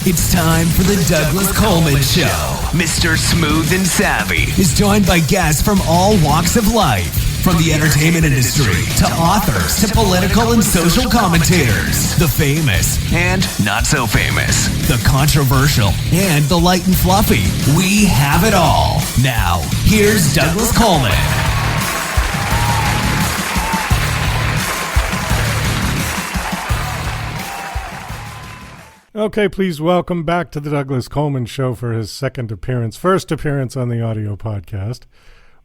It's time for the Douglas Coleman Show. Mr. Smooth and Savvy is joined by guests from all walks of life, from the entertainment industry to authors to political and social commentators, the famous and not so famous, the controversial and the light and fluffy. We have it all. Now, here's Douglas Coleman. Okay, please welcome back to the Douglas Coleman Show for his first appearance on the audio podcast,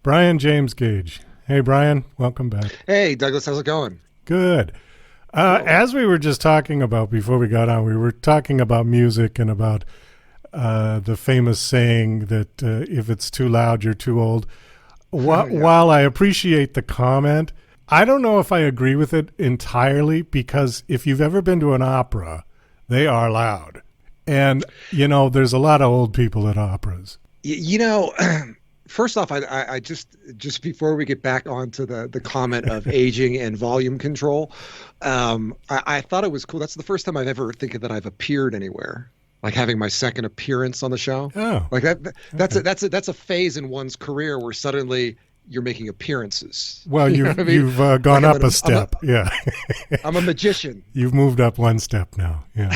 Brian James Gage. Hey, Brian, welcome back. Hey, Douglas, how's it going? Good. As we were just talking about before we got on, we were talking about music and about the famous saying that if it's too loud, you're too old. While I appreciate the comment, I don't know if I agree with it entirely, because if you've ever been to an opera, they are loud. And, you know, there's a lot of old people at operas. You know, first off, I just before we get back onto the comment of aging and volume control, I thought it was cool. That's the first time I've ever think that I've appeared anywhere, like having my second appearance on the show. Oh, like that's a phase in one's career where suddenly you're making appearances. Well, you've gone up a step. Yeah. I'm a magician. You've moved up one step now. Yeah.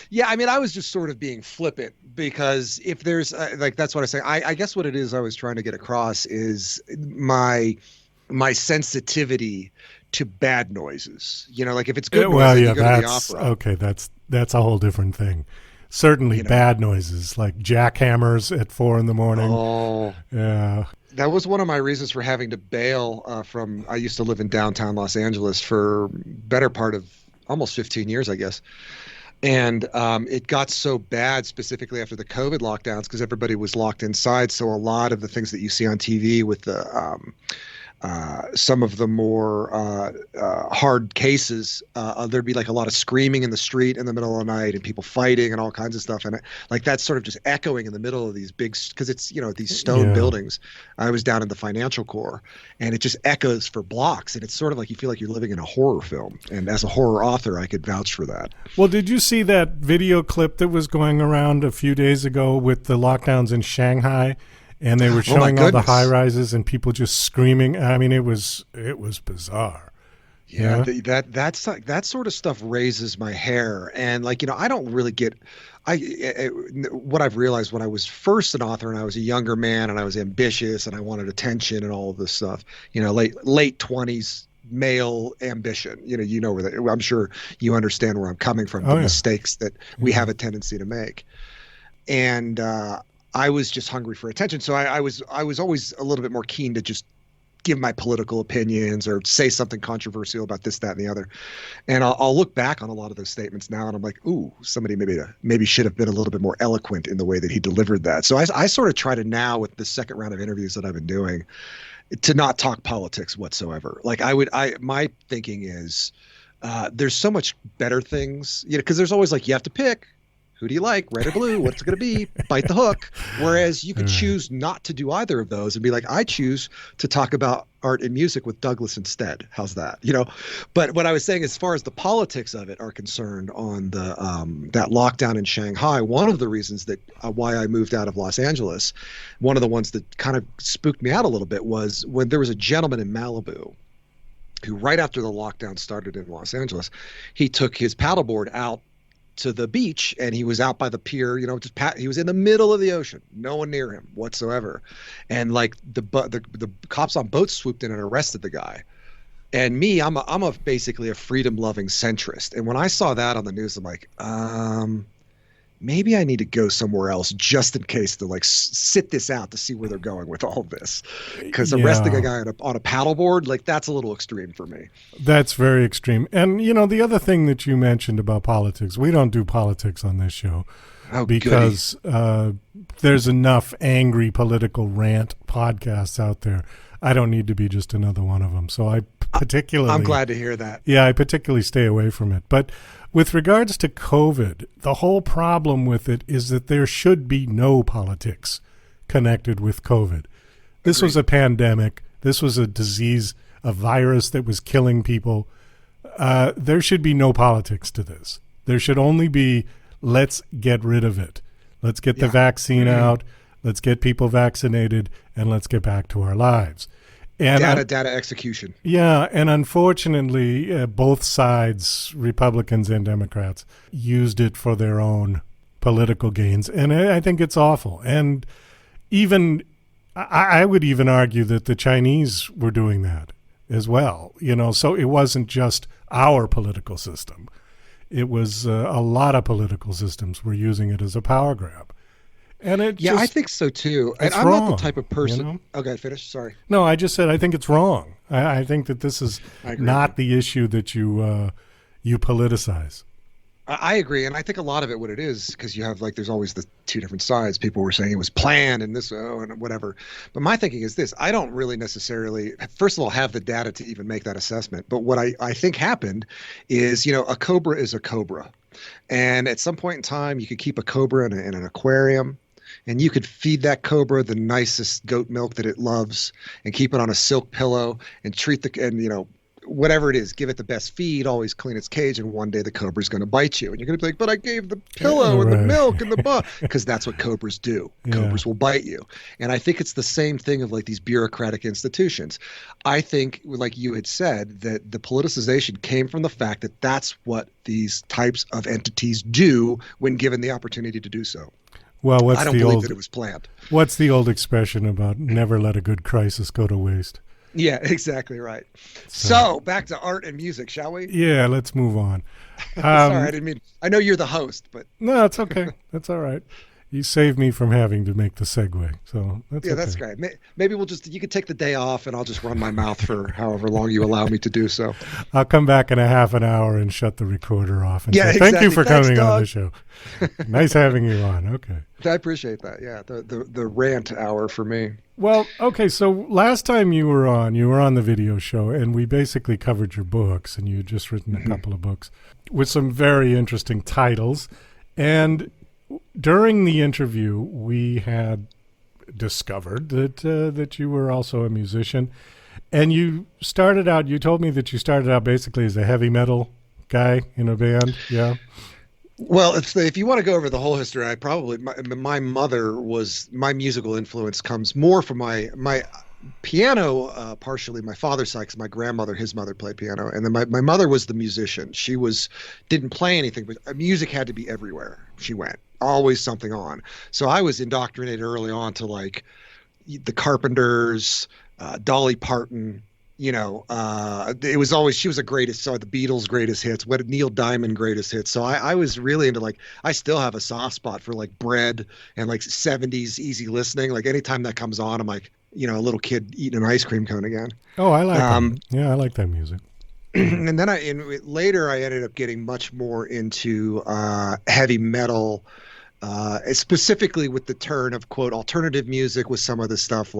Yeah, I mean, I was just sort of being flippant, because if there's that's what I say. I guess what it is I was trying to get across is my sensitivity to bad noises. You know, like if it's good noise, you go to the opera. Okay, that's a whole different thing. Certainly, bad noises like jackhammers at 4 a.m. Oh, yeah. That was one of my reasons for having to bail from. I used to live in downtown Los Angeles for better part of almost 15 years, I guess. And it got so bad, specifically after the COVID lockdowns, because everybody was locked inside. So a lot of the things that you see on TV with the some of the more hard cases, there'd be like a lot of screaming in the street in the middle of the night and people fighting and all kinds of stuff. And like that's sort of just echoing in the middle of these big, because it's, you know, these stone buildings. I was down in the financial core, and it just echoes for blocks. And it's sort of like you feel like you're living in a horror film. And as a horror author, I could vouch for that. Well, did you see that video clip that was going around a few days ago with the lockdowns in Shanghai? And they were showing all the high rises and people just screaming. I mean, it was bizarre. Yeah, that sort of stuff raises my hair. And like, you know, I don't really get what I've realized when I was first an author and I was a younger man and I was ambitious and I wanted attention and all of this stuff, you know, late 20s male ambition, you know where I'm sure you understand where I'm coming from, the mistakes that we have a tendency to make. And, I was just hungry for attention. So I was always a little bit more keen to just give my political opinions or say something controversial about this, that, and the other. And I'll look back on a lot of those statements now and I'm like, ooh, somebody maybe should have been a little bit more eloquent in the way that he delivered that. So I sort of try to now, with the second round of interviews that I've been doing, to not talk politics whatsoever. Like my thinking is there's so much better things, you know, because there's always like, you have to pick. Who do you like, red or blue? What's it going to be? Bite the hook. Whereas you could choose not to do either of those and be like, I choose to talk about art and music with Douglas instead. How's that? You know, but what I was saying, as far as the politics of it are concerned, on the that lockdown in Shanghai, one of the reasons that why I moved out of Los Angeles, one of the ones that kind of spooked me out a little bit, was when there was a gentleman in Malibu who, right after the lockdown started in Los Angeles, he took his paddleboard out to the beach and he was out by the pier, you know, he was in the middle of the ocean, no one near him whatsoever. And like the cops on boats swooped in and arrested the guy. And me, I'm basically a freedom loving centrist. And when I saw that on the news, I'm like, maybe I need to go somewhere else just in case, to like sit this out to see where they're going with all this. Because arresting a guy on a paddleboard, like, that's a little extreme for me. That's very extreme. And, you know, the other thing that you mentioned about politics, we don't do politics on this show because there's enough angry political rant podcasts out there. I don't need to be just another one of them. So I'm glad to hear that. Yeah, I particularly stay away from it. But with regards to COVID, the whole problem with it is that there should be no politics connected with COVID. This was a pandemic. This was a disease, a virus that was killing people. There should be no politics to this. There should only be, let's get rid of it. Let's get the vaccine out. Let's get people vaccinated, and let's get back to our lives. And data execution. Yeah, and unfortunately, both sides, Republicans and Democrats, used it for their own political gains, and I think it's awful. And even I would even argue that the Chinese were doing that as well. So it wasn't just our political system; it was a lot of political systems were using it as a power grab. And I think so too. And I'm wrong, not the type of person. Okay, finish. Sorry. No, I just said I think it's wrong. I think that this is not the issue that you politicize. I agree, and I think a lot of it, what it is, because you have there's always the two different sides. People were saying it was planned and this, and whatever. But my thinking is this: I don't really necessarily, first of all, have the data to even make that assessment. But what I think happened is, a cobra is a cobra, and at some point in time, you could keep a cobra in an aquarium. And you could feed that cobra the nicest goat milk that it loves, and keep it on a silk pillow, and whatever it is, give it the best feed, always clean its cage, and one day the cobra's going to bite you, and you're going to be like, but I gave the pillow and the milk and the because that's what cobras do. Cobras will bite you. And I think it's the same thing of these bureaucratic institutions. I think, like you had said, that the politicization came from the fact that that's what these types of entities do when given the opportunity to do so. Well, I don't believe that it was planned. What's the old expression about never let a good crisis go to waste? Yeah, exactly right. So back to art and music, shall we? Yeah, let's move on. Sorry, I didn't mean. I know you're the host, but no, it's okay. That's all right. You saved me from having to make the segue, so that's okay. That's great. Maybe you could take the day off, and I'll just run my mouth for however long you allow me to do so. I'll come back in a half an hour and shut the recorder off and say, exactly. Thank you for Thanks, coming Doug. on the show. Nice having you on. Okay. I appreciate that. Yeah, the rant hour for me. Well, okay, so last time you were on the video show, and we basically covered your books, and you had just written a couple of books with some very interesting titles. And during the interview, we had discovered that you were also a musician, and you told me that you started out basically as a heavy metal guy in a band. Yeah. Well, if you want to go over the whole history, my mother was, my musical influence comes more from my piano, partially my father's side, because my grandmother, his mother, played piano, and then my mother was the musician. She didn't play anything, but music had to be everywhere she went, always something on. So I was indoctrinated early on to the Carpenters, Dolly Parton. It was always, she was the greatest. So the Beatles' greatest hits, Neil Diamond greatest hits. So I was really into I still have a soft spot for Bread and 70s easy listening. Anytime that comes on, I'm a little kid eating an ice cream cone again. Oh, I like that. Yeah, I like that music. And then later I ended up getting much more into heavy metal, specifically with the turn of quote alternative music, with some of the stuff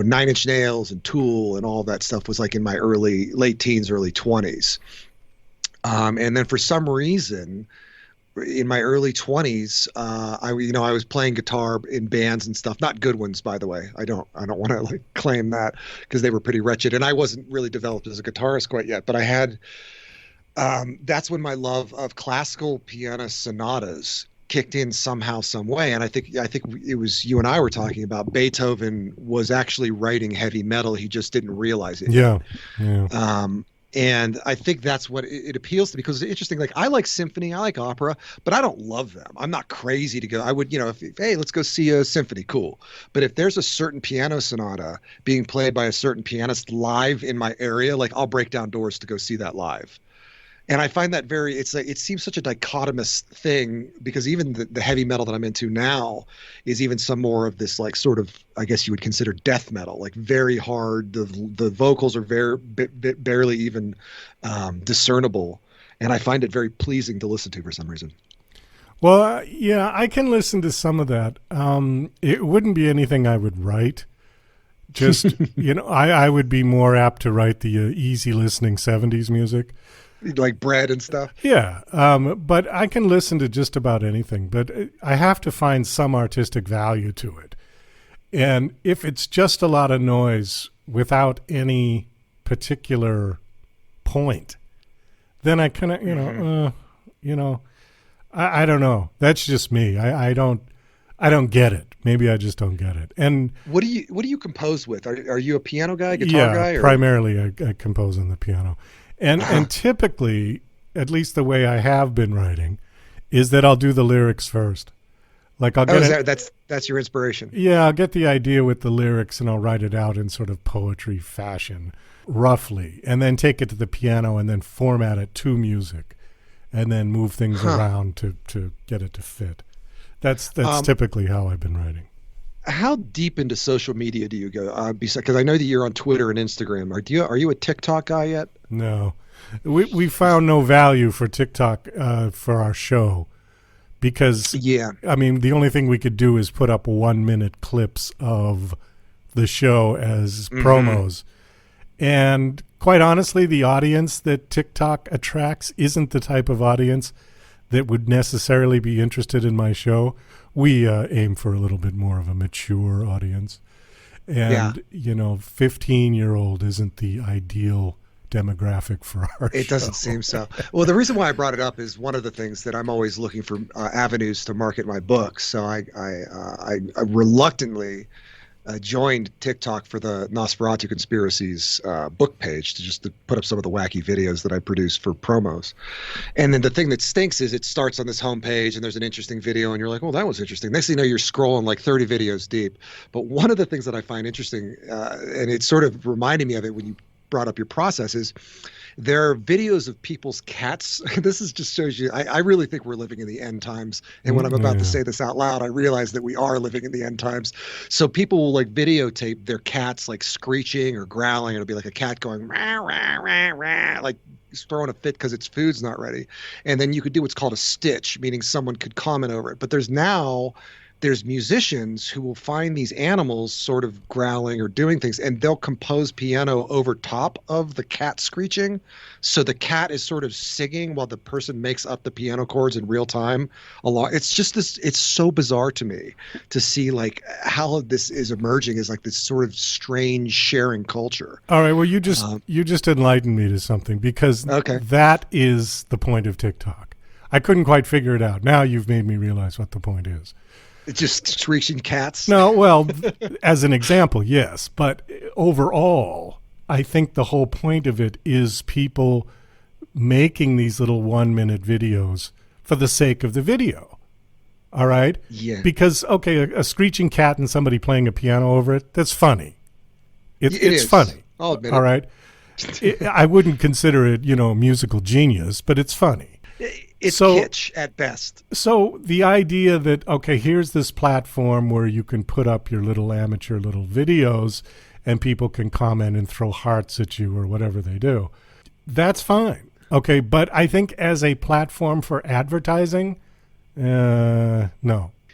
Nine Inch Nails and Tool and all that stuff was in my late teens, early 20s. And then for some reason, in my early 20s, I was playing guitar in bands and stuff, not good ones, by the way. I don't want to claim that, because they were pretty wretched, and I wasn't really developed as a guitarist quite yet. But I had, that's when my love of classical piano sonatas kicked in somehow, some way. And I think it was you and I were talking about Beethoven was actually writing heavy metal. He just didn't realize it. Yeah. And I think that's what it appeals to, because it's interesting. I like symphony, I like opera, but I don't love them. I'm not crazy to go. I would, hey, let's go see a symphony. Cool. But if there's a certain piano sonata being played by a certain pianist live in my area, I'll break down doors to go see that live. And I find that it seems such a dichotomous thing, because even the heavy metal that I'm into now is even some more of this sort of, I guess you would consider death metal, very hard. The vocals are barely even discernible. And I find it very pleasing to listen to for some reason. Well, yeah, I can listen to some of that. It wouldn't be anything I would write. Just, I would be more apt to write the easy listening 70s music. Like Bread and stuff. Yeah, but I can listen to just about anything, but I have to find some artistic value to it. And if it's just a lot of noise without any particular point, then I kind of, I don't know. That's just me. I don't get it. Maybe I just don't get it. And what do you compose with? Are you a piano guy, guitar guy? Yeah, primarily I compose on the piano. And typically, at least the way I have been writing, is that I'll do the lyrics first. Like I'll get that's your inspiration. Yeah, I'll get the idea with the lyrics and I'll write it out in sort of poetry fashion, roughly, and then take it to the piano and then format it to music, and then move things around to get it to fit. That's typically how I've been writing. How deep into social media do you go? Because I know that you're on Twitter and Instagram. Are you a TikTok guy yet? No, we found no value for TikTok for our show, because I mean, the only thing we could do is put up 1-minute clips of the show as promos, and quite honestly, the audience that TikTok attracts isn't the type of audience that would necessarily be interested in my show. We aim for a little bit more of a mature audience. And, 15-year-old isn't the ideal demographic for our show. It doesn't seem so. Well, the reason why I brought it up is one of the things that I'm always looking for avenues to market my books. So I reluctantly joined TikTok for the Nosferatu Conspiracies book page to put up some of the wacky videos that I produce for promos. And then the thing that stinks is it starts on this homepage and there's an interesting video and you're like, well, that was interesting. Next thing you know, you're scrolling like 30 videos deep. But one of the things that I find interesting, and it sort of reminded me of it when you brought up your process, is there are videos of people's cats. This is just shows you, I really think we're living in the end times. And when I'm about to say this out loud, I realize that we are living in the end times. So people will like videotape their cats like screeching or growling. It'll be like a cat going, rah, rah, rah, rah, like throwing a fit because its food's not ready. And then you could do what's called a stitch, meaning someone could comment over it. But there's musicians who will find these animals sort of growling or doing things, and they'll compose piano over top of the cat screeching. So the cat is sort of singing while the person makes up the piano chords in real time. It's just this, it's so bizarre to me to see like how this is emerging as like this sort of strange sharing culture. All right. Well, you just enlightened me to something, because that is the point of TikTok. I couldn't quite figure it out. Now you've made me realize what the point is. It's just screeching cats. No, well, as an example, yes. But overall, I think the whole point of it is people making these little 1-minute videos for the sake of the video. All right? Yeah. Because, a screeching cat and somebody playing a piano over it, that's funny. It's funny. I'll admit all right? I wouldn't consider it, musical genius, but it's funny. It's kitsch at best. So the idea that, here's this platform where you can put up your little amateur little videos and people can comment and throw hearts at you or whatever they do, that's fine. Okay, but I think as a platform for advertising, no.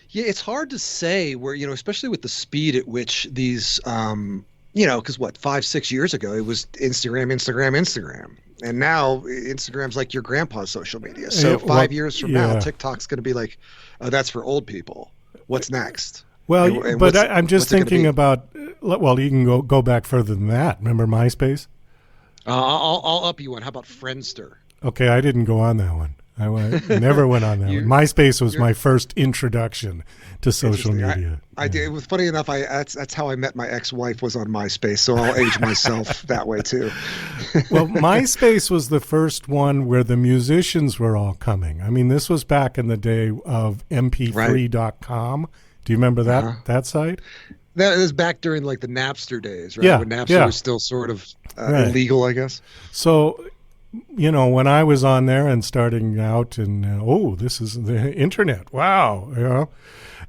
Yeah, it's hard to say where, especially with the speed at which these, because 5-6 years ago, it was Instagram. And now Instagram's like your grandpa's social media. So 5 years from now, TikTok's going to be like, oh, that's for old people. What's next? Well, but I'm just thinking about, you can go back further than that. Remember MySpace? I'll up you one. How about Friendster? Okay, I didn't go on that one. I never went on that one. MySpace was my first introduction to social media. I did. It was funny enough. That's how I met my ex-wife, was on MySpace. So I'll age myself that way too. Well, MySpace was the first one where the musicians were all coming. I mean, this was back in the day of mp3.com. Do you remember that site? That was back during like the Napster days, right? Yeah. When Napster was still sort of illegal, I guess. So, when I was on there and starting out and, this is the internet. Wow.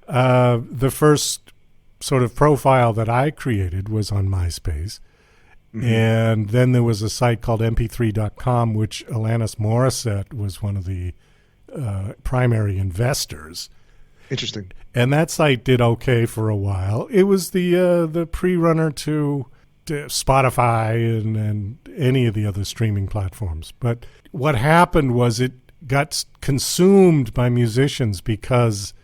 The first sort of profile that I created was on MySpace. Mm-hmm. And then there was a site called mp3.com, which Alanis Morissette was one of the primary investors. Interesting. And that site did okay for a while. It was the pre-runner to Spotify and any of the other streaming platforms. But what happened was it got consumed by musicians because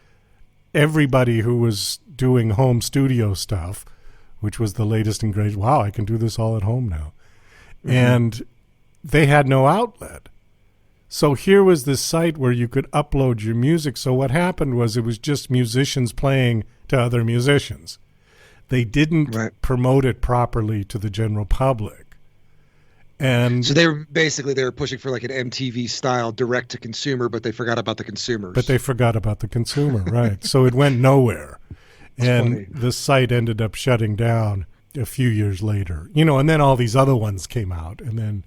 everybody who was doing home studio stuff, which was the latest and greatest, wow, I can do this all at home now. Mm-hmm. And they had no outlet. So here was this site where you could upload your music. So what happened was it was just musicians playing to other musicians. They didn't promote it properly to the general public. And so they were pushing for like an MTV style direct to consumer, but they forgot about the consumers. Right. So it went nowhere. And funny. The site ended up shutting down a few years later. And then all these other ones came out, and then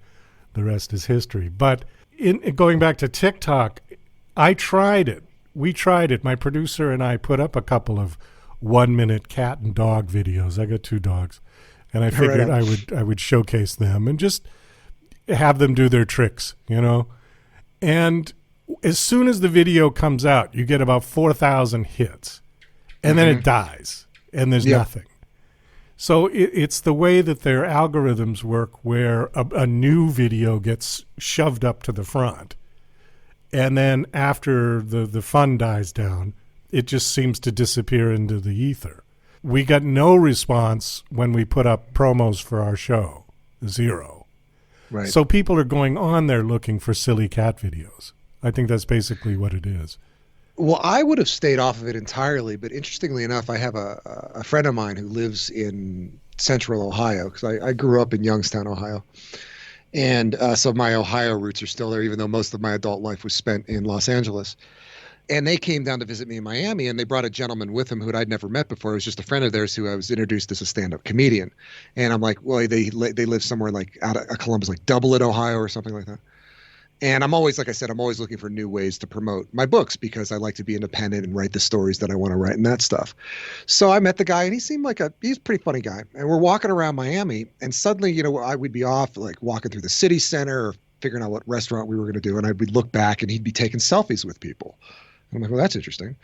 the rest is history. But in going back to TikTok, I tried it. We tried it. My producer and I put up a couple of 1-minute cat and dog videos. I got 2 dogs, and I figured I would showcase them and just have them do their tricks, And as soon as the video comes out, you get about 4,000 hits, and then it dies, and there's nothing. So it's the way that their algorithms work, where a new video gets shoved up to the front, and then after the fun dies down, it just seems to disappear into the ether. We got no response when we put up promos for our show, 0. Right. So people are going on there looking for silly cat videos. I think that's basically what it is. Well, I would have stayed off of it entirely, but interestingly enough, I have a friend of mine who lives in central Ohio, because I grew up in Youngstown, Ohio. And so my Ohio roots are still there, even though most of my adult life was spent in Los Angeles. And they came down to visit me in Miami, and they brought a gentleman with them who I'd never met before. It was just a friend of theirs who I was introduced as a stand-up comedian. And I'm like, well, they live somewhere like out of Columbus, like Doublet, Ohio or something like that. And I'm always, like I said, I'm always looking for new ways to promote my books, because I like to be independent and write the stories that I want to write and that stuff. So I met the guy, and he seemed like he's a pretty funny guy. And we're walking around Miami, and suddenly, I would be off like walking through the city center or figuring out what restaurant we were going to do. And I would look back, and he'd be taking selfies with people. And I'm like, well, that's interesting.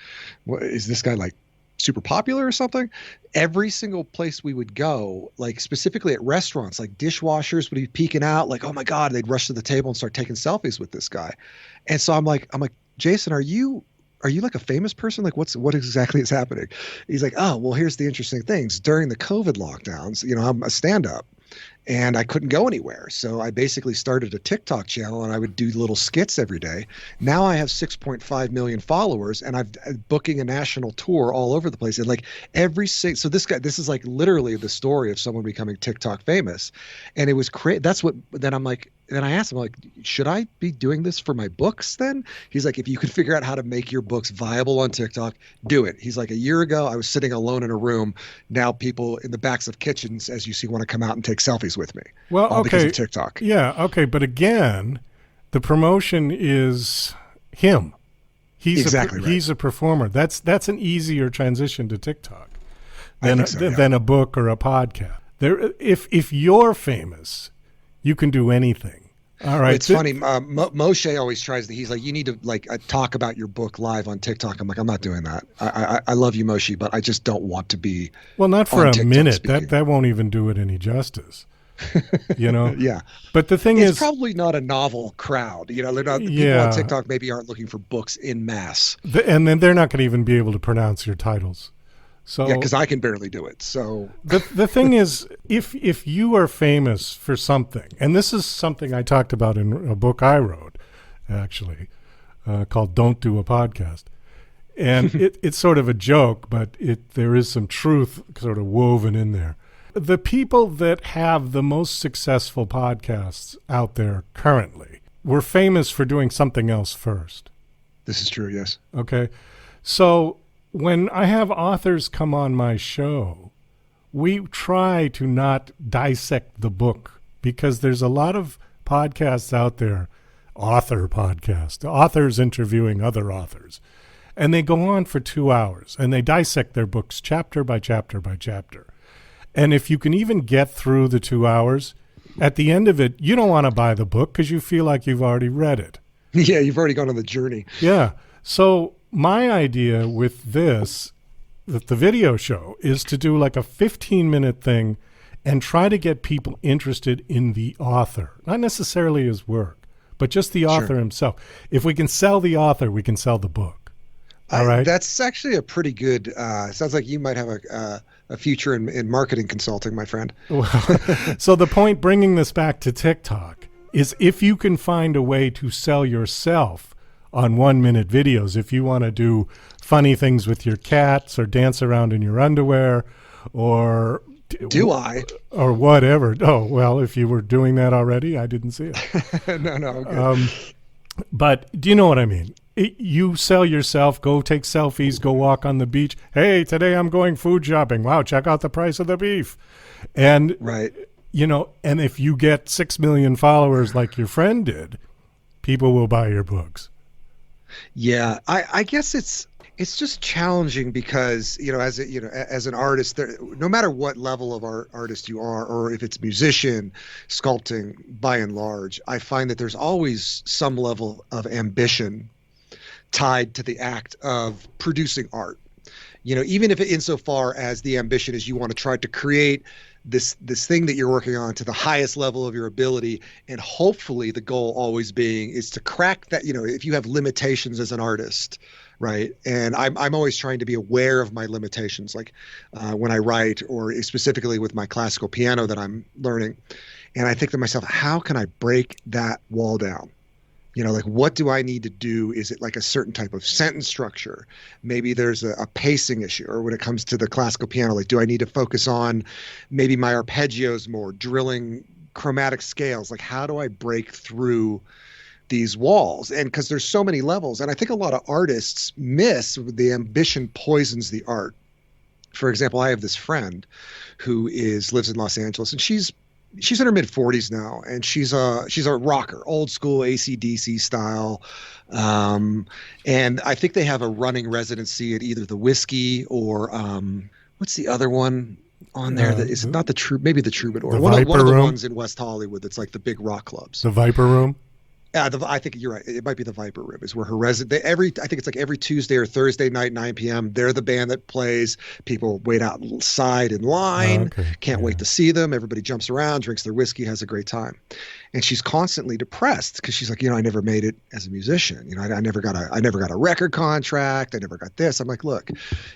What, is this guy like super popular or something? Every single place we would go, like specifically at restaurants, like dishwashers would be peeking out, like, oh my God, they'd rush to the table and start taking selfies with this guy. And so I'm like, Jason, are you like a famous person? Like what exactly is happening? He's like, oh, well, here's the interesting things. During the COVID lockdowns, I'm a stand-up, and I couldn't go anywhere. So I basically started a TikTok channel, and I would do little skits every day. Now I have 6.5 million followers, and I'm booking a national tour all over the place. And like so this is like literally the story of someone becoming TikTok famous. And it was then I asked him, like, should I be doing this for my books then? He's like, if you could figure out how to make your books viable on TikTok, do it. He's like, a year ago, I was sitting alone in a room. Now people in the backs of kitchens, as you see, want to come out and take selfies with me. Well, all because of TikTok. Yeah, okay. But again, the promotion is him. He's a performer. That's an easier transition to TikTok than a book or a podcast. If you're famous, you can do anything. All right. It's funny. Moshe always tries to. He's like, you need to talk about your book live on TikTok. I'm like, I'm not doing that. I love you, Moshe, but I just don't want to be. Well, not for a TikTok minute. Speaking. That won't even do it any justice. Yeah. But the thing it's probably not a novel crowd. They're not. The people on TikTok maybe aren't looking for books in mass. And then they're not going to even be able to pronounce your titles. So yeah, because I can barely do it. So the thing is, if you are famous for something, and this is something I talked about in a book I wrote, actually, called "Don't Do a Podcast," and it's sort of a joke, but there is some truth sort of woven in there. The people that have the most successful podcasts out there currently were famous for doing something else first. This is true. Yes. Okay, so. When I have authors come on my show, we try to not dissect the book, because there's a lot of podcasts out there, authors interviewing other authors, and they go on for 2 hours, and they dissect their books chapter by chapter by chapter. And if you can even get through the 2 hours, at the end of it, you don't want to buy the book because you feel like you've already read it. Yeah, you've already gone on the journey. Yeah. So my idea with the video show, is to do like a 15-minute thing and try to get people interested in the author, not necessarily his work, but just the author himself. If we can sell the author, we can sell the book. All right. That's actually a pretty good, sounds like you might have a future in marketing consulting, my friend. Well, so the point, bringing this back to TikTok, is if you can find a way to sell yourself on 1-minute videos, if you want to do funny things with your cats or dance around in your underwear or or whatever. Oh, well, if you were doing that already, I didn't see it. No. Okay. But do you know what I mean? You sell yourself, go take selfies, go walk on the beach. Hey, today I'm going food shopping. Wow, check out the price of the beef. And, right. And if you get 6 million followers like your friend did, people will buy your books. Yeah, I guess it's just challenging because, as an artist, no matter what level of artist you are, or if it's musician, sculpting, by and large, I find that there's always some level of ambition tied to the act of producing art. Even if insofar as the ambition is you want to try to create this thing that you're working on to the highest level of your ability, and hopefully the goal always being is to crack that, if you have limitations as an artist, right? And I'm always trying to be aware of my limitations, like when I write, or specifically with my classical piano that I'm learning. And I think to myself, how can I break that wall down? Like, what do I need to do? Is it like a certain type of sentence structure? Maybe there's a pacing issue, or when it comes to the classical piano, like, do I need to focus on maybe my arpeggios more, drilling chromatic scales? Like, how do I break through these walls? And because there's so many levels, and I think a lot of artists miss the ambition poisons the art. For example, I have this friend who lives in Los Angeles, and she's in her mid-40s now, and she's a rocker, old school AC/DC style. And I think they have a running residency at either the Whiskey or what's the other one on there? That is not maybe the Troubadour. One of the ones in West Hollywood that's like the big rock clubs. The Viper Room? Yeah, I think you're right. It might be the Viper Room is where her I think it's like every Tuesday or Thursday night, 9 p.m. They're the band that plays. People wait outside in line. Can't wait to see them. Everybody jumps around, drinks their whiskey, has a great time. And she's constantly depressed because she's like, I never made it as a musician. I never got a record contract. I never got this. I'm like, look,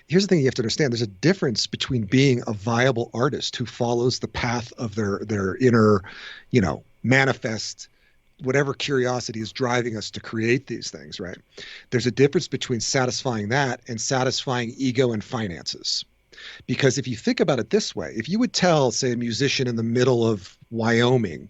here's the thing you have to understand. There's a difference between being a viable artist who follows the path of their inner, manifest, whatever curiosity is driving us to create these things, right? There's a difference between satisfying that and satisfying ego and finances. Because if you think about it this way, if you would tell, say, a musician in the middle of Wyoming,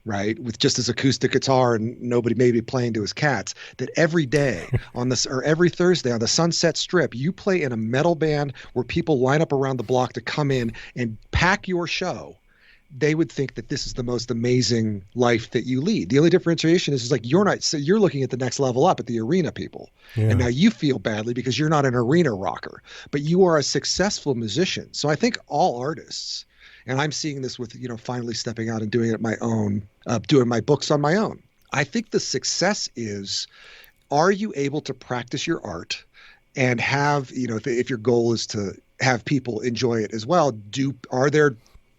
right, with just his acoustic guitar and nobody maybe playing to his cats, that every day or every Thursday on the Sunset Strip, you play in a metal band where people line up around the block to come in and pack your show, they would think that this is the most amazing life that you lead. The only differentiation is like you're looking at the next level up at the arena people. Yeah. And now you feel badly because you're not an arena rocker, but you are a successful musician. So I think all artists, and I'm seeing this with, finally stepping out and doing it my own, doing my books on my own. I think the success is, are you able to practice your art and have, if your goal is to have people enjoy it as well, are there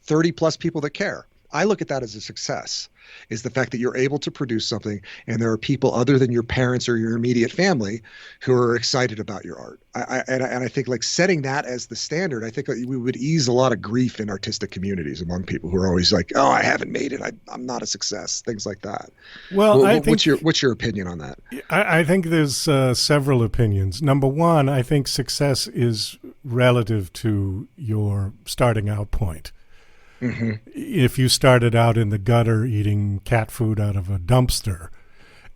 30 plus people that care? I look at that as a success, is the fact that you're able to produce something and there are people other than your parents or your immediate family who are excited about your art. I think like setting that as the standard, I think we would ease a lot of grief in artistic communities among people who are always like, oh, I haven't made it. I'm not a success, things like that. Well, what's your opinion on that? I think there's several opinions. Number one, I think success is relative to your starting out point. Mm-hmm. If you started out in the gutter eating cat food out of a dumpster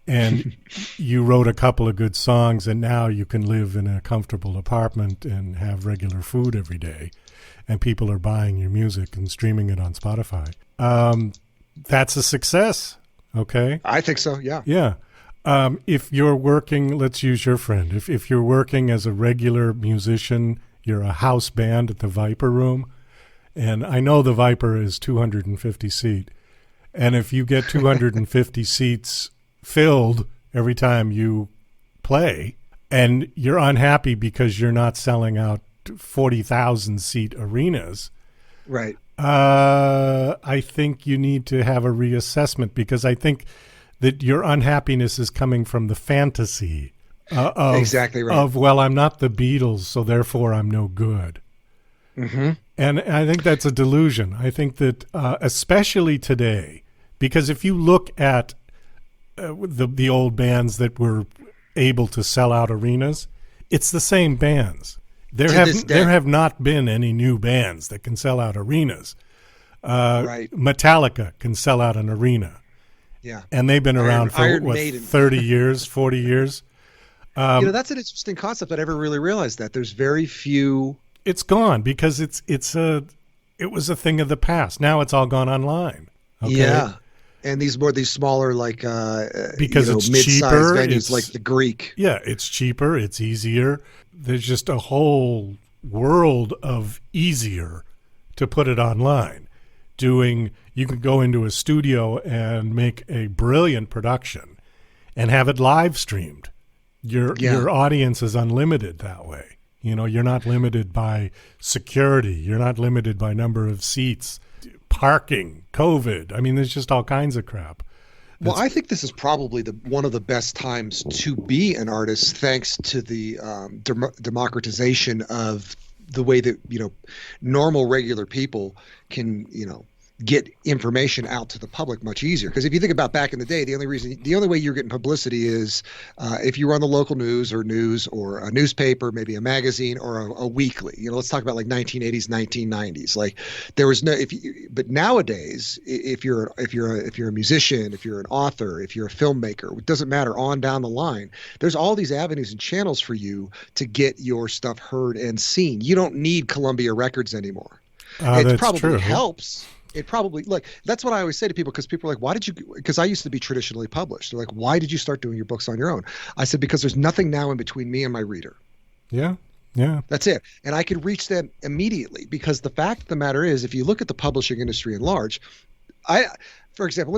and you wrote a couple of good songs and now you can live in a comfortable apartment and have regular food every day and people are buying your music and streaming it on Spotify, that's a success, okay? I think so, yeah. Yeah. If you're working, let's use your friend. If you're working as a regular musician, you're a house band at the Viper Room, and I know the Viper is 250 seat. And if you get 250 seats filled every time you play and you're unhappy because you're not selling out 40,000 seat arenas, right? I think you need to have a reassessment, because I think that your unhappiness is coming from the fantasy exactly right. of, well, I'm not the Beatles, so therefore I'm no good. Mm-hmm. And I think that's a delusion. I think that especially today, Because if you look at the old bands that were able to sell out arenas, it's the same bands. There have not been any new bands that can sell out arenas. Right. Metallica can sell out an arena. Yeah. And they've been around for Iron what, Maiden. 30 years, 40 years. That's an interesting concept. I never really realized that. There's very few. It's gone because it was a thing of the past. Now it's all gone online. Okay? Yeah. And these smaller, like, because it's mid-sized cheaper, venues like the Greek. Yeah, it's cheaper, it's easier. There's just a whole world of easier to put it online. You can go into a studio and make a brilliant production and have it live streamed. Your audience is unlimited that way. You're not limited by security. You're not limited by number of seats, parking, COVID. I mean, there's just all kinds of crap. Well, I think this is probably one of the best times to be an artist, thanks to the democratization of the way that normal, regular people can get information out to the public much easier. Because if you think about back in the day, the only way you're getting publicity is if you were on the local news or a newspaper, maybe a magazine or a weekly. Let's talk about like 1980s, 1990s. Like there was no but nowadays, if you're a musician, if you're an author, if you're a filmmaker, it doesn't matter, on down the line, there's all these avenues and channels for you to get your stuff heard and seen. You don't need Columbia Records anymore. It probably true. Helps. It probably, look, that's what I always say to people, because people are like, because I used to be traditionally published. They're like, why did you start doing your books on your own? I said, because there's nothing now in between me and my reader. Yeah. Yeah. That's it. And I could reach them immediately, because the fact of the matter is, if you look at the publishing industry at large, for example,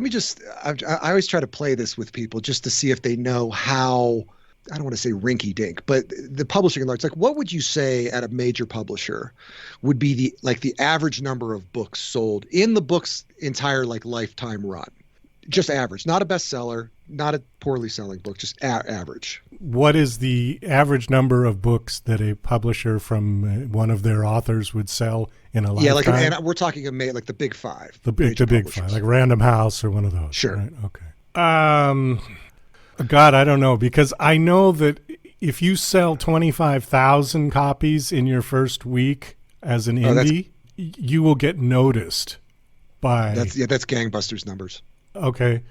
I always try to play this with people just to see if they know how, I don't want to say rinky dink, but the publishing at large, like, what would you say at a major publisher would be the average number of books sold in the book's entire lifetime run? Just average, not a bestseller, not a poorly selling book, just average. What is the average number of books that a publisher from one of their authors would sell in a lifetime? Yeah, and we're talking like the big five. The big five, like Random House or one of those. Sure. Right? Okay. God, I don't know, because I know that if you sell 25,000 copies in your first week as an indie, you will get noticed by... That's gangbusters numbers. Okay.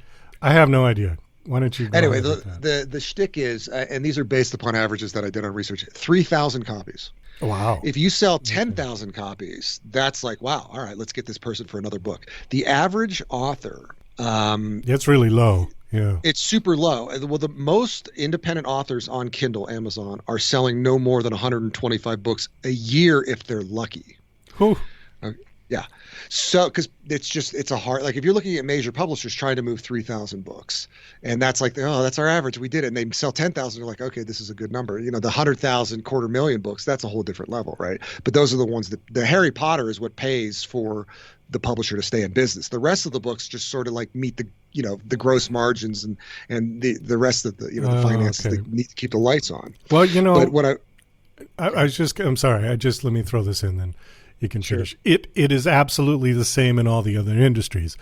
I have no idea. Why don't you go Anyway, ahead with that? the shtick is, and these are based upon averages that I did on research, 3,000 copies. Wow. If you sell 10,000 copies, that's like, wow, all right, let's get this person for another book. The average author... it's really low. Yeah. It's super low. Well, the most independent authors on Kindle, Amazon, are selling no more than 125 books a year if they're lucky. Whew. Yeah. So, because it's a hard, like if you're looking at major publishers trying to move 3,000 books, and that's like, oh, that's our average, we did it, and they sell 10,000, they're like, okay, this is a good number. The 100,000, 250,000 books, that's a whole different level, right? But those are the ones that, the Harry Potter is what pays for the publisher to stay in business. The rest of the books just sort of like meet the the gross margins and the rest of the the finances that need to keep the lights on. Well, but what I'm sorry. Let me throw this in, then you can finish. Sure. It is absolutely the same in all the other industries.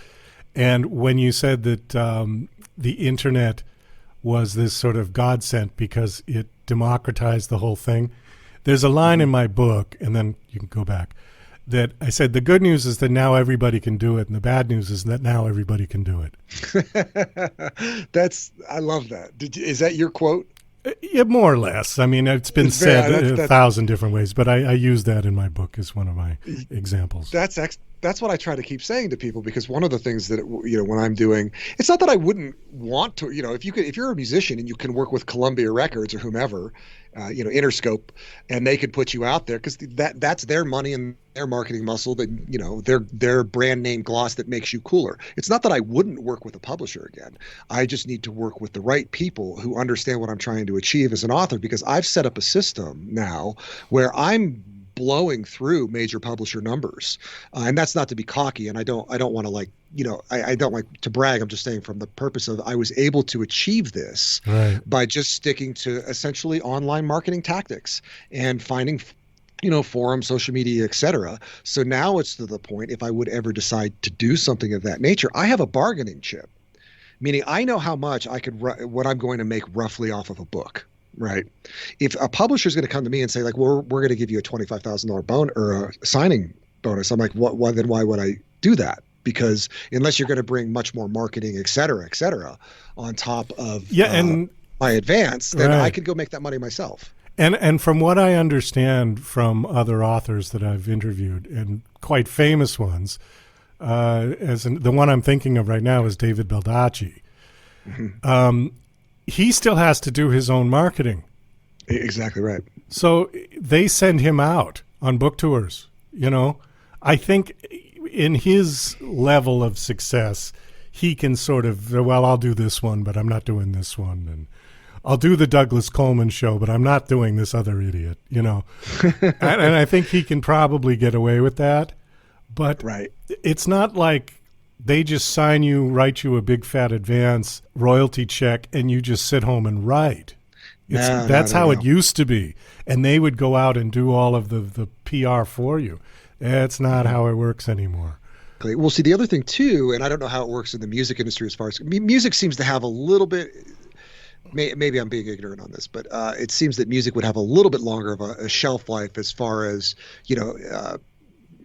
And when you said that the internet was this sort of godsend because it democratized the whole thing, there's a line in my book, and then you can go back, that I said the good news is that now everybody can do it, and the bad news is that now everybody can do it. I love that. Is that your quote? Yeah, more or less. I mean, it's been said a thousand different ways, but I use that in my book as one of my examples. That's what I try to keep saying to people, because one of the things that when I'm doing, it's not that I wouldn't want to, if you're a musician and you can work with Columbia Records or whomever, Interscope, and they could put you out there, because that's their money and their marketing muscle, that their brand name gloss that makes you cooler. It's not that I wouldn't work with a publisher again. I just need to work with the right people who understand what I'm trying to achieve as an author, because I've set up a system now where I'm blowing through major publisher numbers, and that's not to be cocky, and I don't want to I don't like to brag. I'm just saying, from the purpose of, I was able to achieve this by just sticking to essentially online marketing tactics and finding forums, social media, etc. So now it's to the point, if I would ever decide to do something of that nature, I have a bargaining chip, meaning I know how much what I'm going to make roughly off of a book, right? If a publisher is going to come to me and say, like, we're going to give you a $25,000 bonus or a signing bonus, I'm like, what? Then why would I do that? Because unless you're going to bring much more marketing, et cetera, on top of my advance, then I could go make that money myself. And from what I understand from other authors that I've interviewed, and quite famous ones, the one I'm thinking of right now is David Baldacci. Mm-hmm. He still has to do his own marketing. Exactly right. So they send him out on book tours. I think in his level of success, he can sort of, well, I'll do this one, but I'm not doing this one, and I'll do the Douglas Coleman show, but I'm not doing this other idiot, and I think he can probably get away with that. But it's not like they just sign you, write you a big fat advance royalty check, and you just sit home and write. That's how it used to be. And they would go out and do all of the PR for you. That's not how it works anymore. Well, see, the other thing, too, and I don't know how it works in the music industry as far as music seems to have a little bit. Maybe I'm being ignorant on this, but it seems that music would have a little bit longer of a shelf life as far as,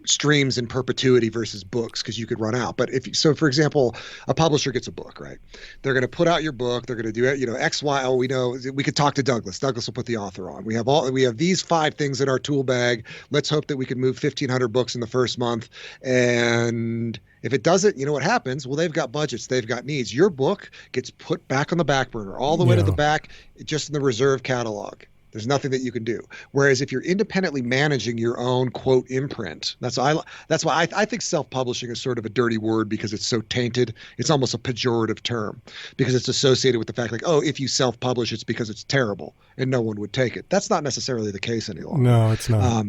streams in perpetuity versus books, because you could run out. But for example, a publisher gets a book, right? They're going to put out your book. They're going to do it, X, Y. Oh, we know we could talk to Douglas. Douglas will put the author on. We have these 5 things in our tool bag. Let's hope that we can move 1,500 books in the first month. And if it doesn't, you know what happens? Well, they've got budgets. They've got needs. Your book gets put back on the back burner, all the way to the back, just in the reserve catalog. There's nothing that you can do. Whereas if you're independently managing your own, quote, imprint, that's why I think self-publishing is sort of a dirty word, because it's so tainted. It's almost a pejorative term, because it's associated with the fact, like, oh, if you self-publish, it's because it's terrible and no one would take it. That's not necessarily the case any longer. No, it's not.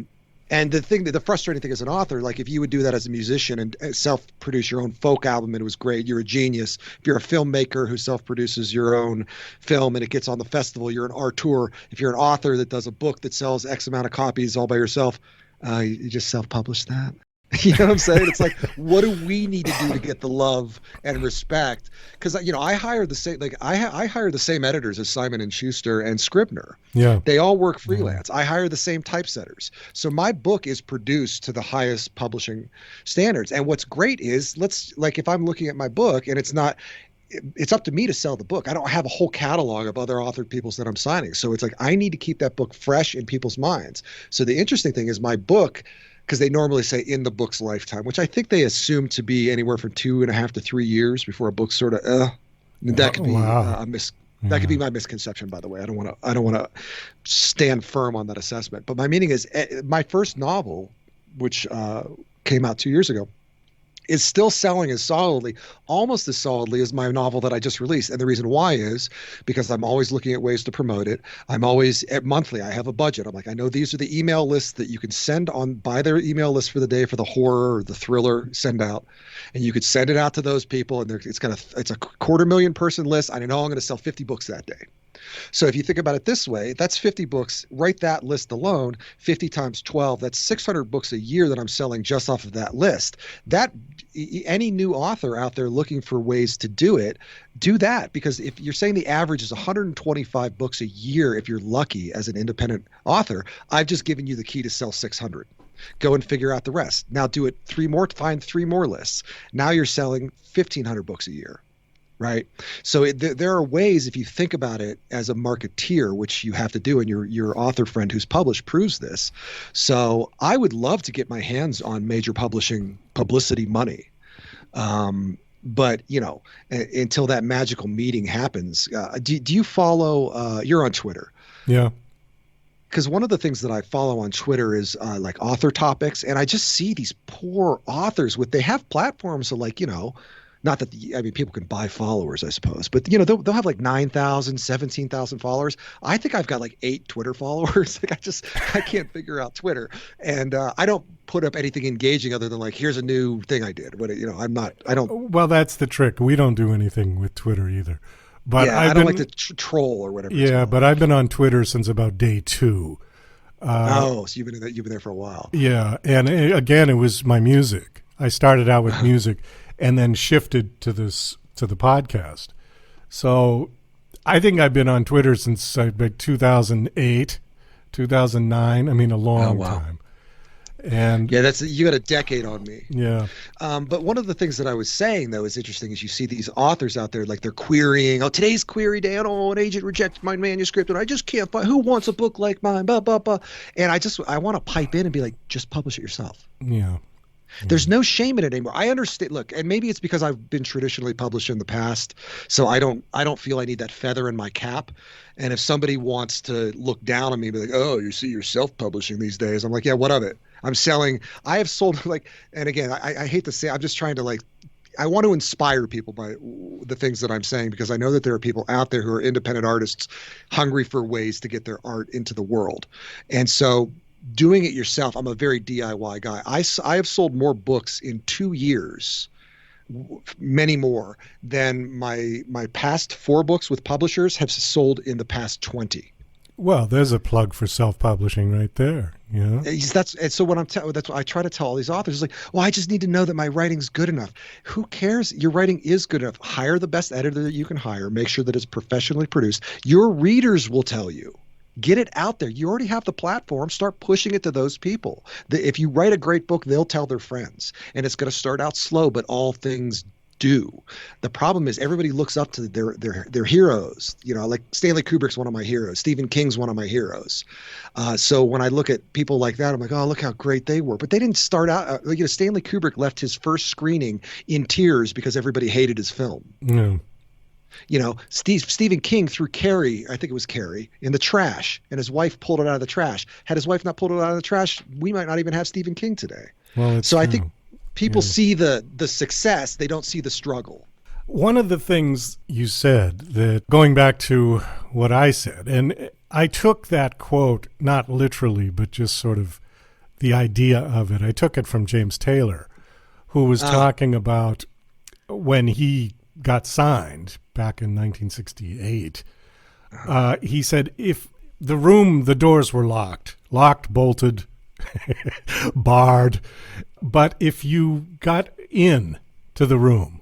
And the frustrating thing as an author, like, if you would do that as a musician and self-produce your own folk album and it was great, you're a genius. If you're a filmmaker who self-produces your own film and it gets on the festival, you're an auteur. If you're an author that does a book that sells X amount of copies all by yourself, you just self-publish that. You know what I'm saying? It's like, what do we need to do to get the love and respect? Because I hire the same I hire the same editors as Simon and Schuster and Scribner. Yeah, they all work freelance. I hire the same typesetters, so my book is produced to the highest publishing standards. And what's great is, if I'm looking at my book and it's up to me to sell the book. I don't have a whole catalog of other authored people's that I'm signing. So it's like, I need to keep that book fresh in people's minds. So the interesting thing is, my book, because they normally say in the book's lifetime, which I think they assume to be anywhere from 2.5 to 3 years before a book's sort of that could be that could be my misconception, by the way. I don't want to stand firm on that assessment. But my meaning is, my first novel, which came out 2 years ago, is still selling almost as solidly as my novel that I just released. And the reason why is because I'm always looking at ways to promote it. I'm always monthly. I have a budget. I'm like, I know these are the email lists that you can send on, buy their email list for the day for the horror or the thriller send out. And you could send it out to those people. And it's a 250,000 person list. I know I'm going to sell 50 books that day. So if you think about it this way, that's 50 books. Write that list alone, 50 times 12, that's 600 books a year that I'm selling just off of that list. That any new author out there looking for ways to do it, do that. Because if you're saying the average is 125 books a year, if you're lucky as an independent author, I've just given you the key to sell 600. Go and figure out the rest. Now do it find 3 more lists. Now you're selling 1,500 books a year. Right. So there are ways, if you think about it as a marketeer, which you have to do, and your author friend who's published proves this. So I would love to get my hands on major publishing publicity money. But, until that magical meeting happens, do you follow, you're on Twitter? Yeah. Because one of the things that I follow on Twitter is like author topics. And I just see these poor authors they have platforms of not that people can buy followers, I suppose, but they'll have like 9,000, 17,000 followers. I think I've got like 8 Twitter followers. I can't figure out Twitter, and I don't put up anything engaging other than like, here's a new thing I did. But I don't. Well, that's the trick. We don't do anything with Twitter either. But I don't like to troll or whatever. Yeah, but I've been on Twitter since about day 2. So you've been there for a while. Yeah, and again, it was my music. I started out with music, and then shifted to the podcast. So I think I've been on Twitter since like 2008, 2009. I mean, a long time. And yeah, you got a decade on me. Yeah. But one of the things that I was saying, though, is interesting is you see these authors out there, like they're querying, today's query day, an agent rejected my manuscript and I just can't find, who wants a book like mine, blah, blah, blah. And I want to pipe in and be like, just publish it yourself. Yeah. There's no shame in it anymore. I understand. Look, and maybe it's because I've been traditionally published in the past, so I don't feel I need that feather in my cap. And if somebody wants to look down on me, be like, "Oh, you see, you're self-publishing these days," I'm like, "Yeah, what of it? I'm selling. I have sold like." And again, I hate to say, I'm just trying to like. I want to inspire people by the things that I'm saying because I know that there are people out there who are independent artists, hungry for ways to get their art into the world, and so. Doing it yourself, I'm a very DIY guy. I have sold more books in 2 years, many more, than my past 4 books with publishers have sold in the past 20. Well, there's a plug for self-publishing right there. Yeah. And so what that's what I try to tell all these authors is like, well, I just need to know that my writing's good enough. Who cares? Your writing is good enough. Hire the best editor that you can hire. Make sure that it's professionally produced. Your readers will tell you. Get it out there. You already have the platform. Start pushing it to those people. If you write a great book, they'll tell their friends. And it's going to start out slow, but all things do. The problem is everybody looks up to their heroes. Like Stanley Kubrick's one of my heroes. Stephen King's one of my heroes. So when I look at people like that, I'm like, oh, look how great they were. But they didn't start out. Stanley Kubrick left his first screening in tears because everybody hated his film. No. Stephen King threw Carrie, I think it was Carrie, in the trash, and his wife pulled it out of the trash. Had his wife not pulled it out of the trash, we might not even have Stephen King today. Well, so I think people see the success, they don't see the struggle. One of the things you said, that going back to what I said, and I took that quote, not literally, but just sort of the idea of it. I took it from James Taylor, who was talking about when he got signed back in 1968. He said, if the doors were locked, bolted, barred, but if you got in to the room,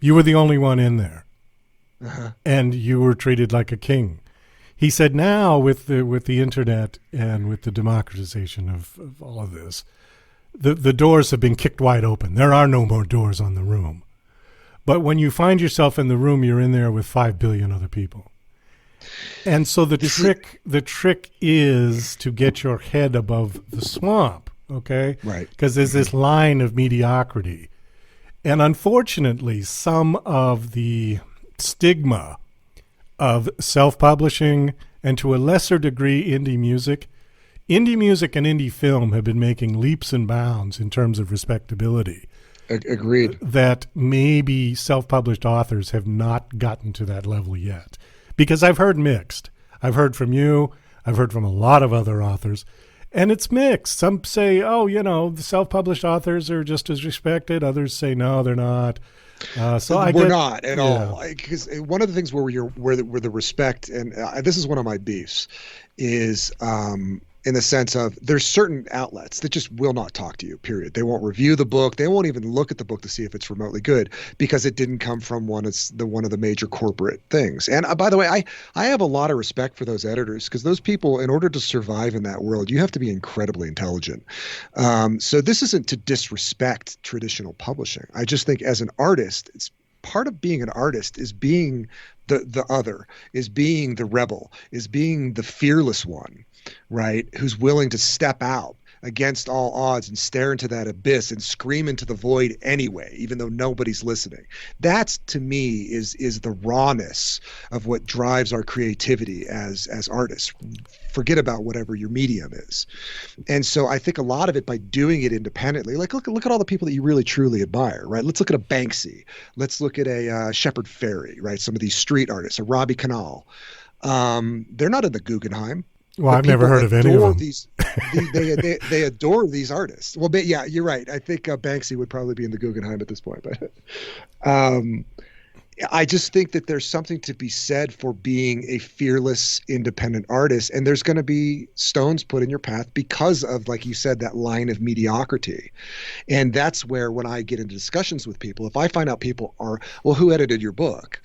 you were the only one in there, and you were treated like a king. He said, now with the internet and with the democratization of all of this, the doors have been kicked wide open. There are no more doors on the room. But when you find yourself in the room, you're in there with 5 billion other people. And so the trick is to get your head above the swamp, okay? Right. Because there's this line of mediocrity. And unfortunately, some of the stigma of self-publishing and to a lesser degree indie music and indie film have been making leaps and bounds in terms of respectability. Agreed. That maybe self-published authors have not gotten to that level yet. Because I've heard mixed. I've heard from you. I've heard from a lot of other authors. And it's mixed. Some say, the self-published authors are just as respected. Others say, no, they're not. We're not at all. Because one of the things where the respect, and this is one of my beefs, is in the sense of there's certain outlets that just will not talk to you, period. They won't review the book. They won't even look at the book to see if it's remotely good because it didn't come from one of the major corporate things. And by the way, I have a lot of respect for those editors because those people, in order to survive in that world, you have to be incredibly intelligent. So this isn't to disrespect traditional publishing. I just think as an artist, it's part of being an artist is being the other, is being the rebel, is being the fearless one, right? Who's willing to step out against all odds and stare into that abyss and scream into the void anyway, even though nobody's listening. That's, to me, is the rawness of what drives our creativity as artists. Forget about whatever your medium is. And so I think a lot of it by doing it independently, like look at all the people that you really truly admire, right? Let's look at a Banksy. Let's look at a Shepard Fairey, right? Some of these street artists, a Robbie Canal. They're not in the Guggenheim. Well, I've never heard of any of them. They adore these artists. Well, yeah, you're right. I think Banksy would probably be in the Guggenheim at this point. But I just think that there's something to be said for being a fearless, independent artist. And there's going to be stones put in your path because of, like you said, that line of mediocrity. And that's where, when I get into discussions with people, if I find out people are, well, who edited your book?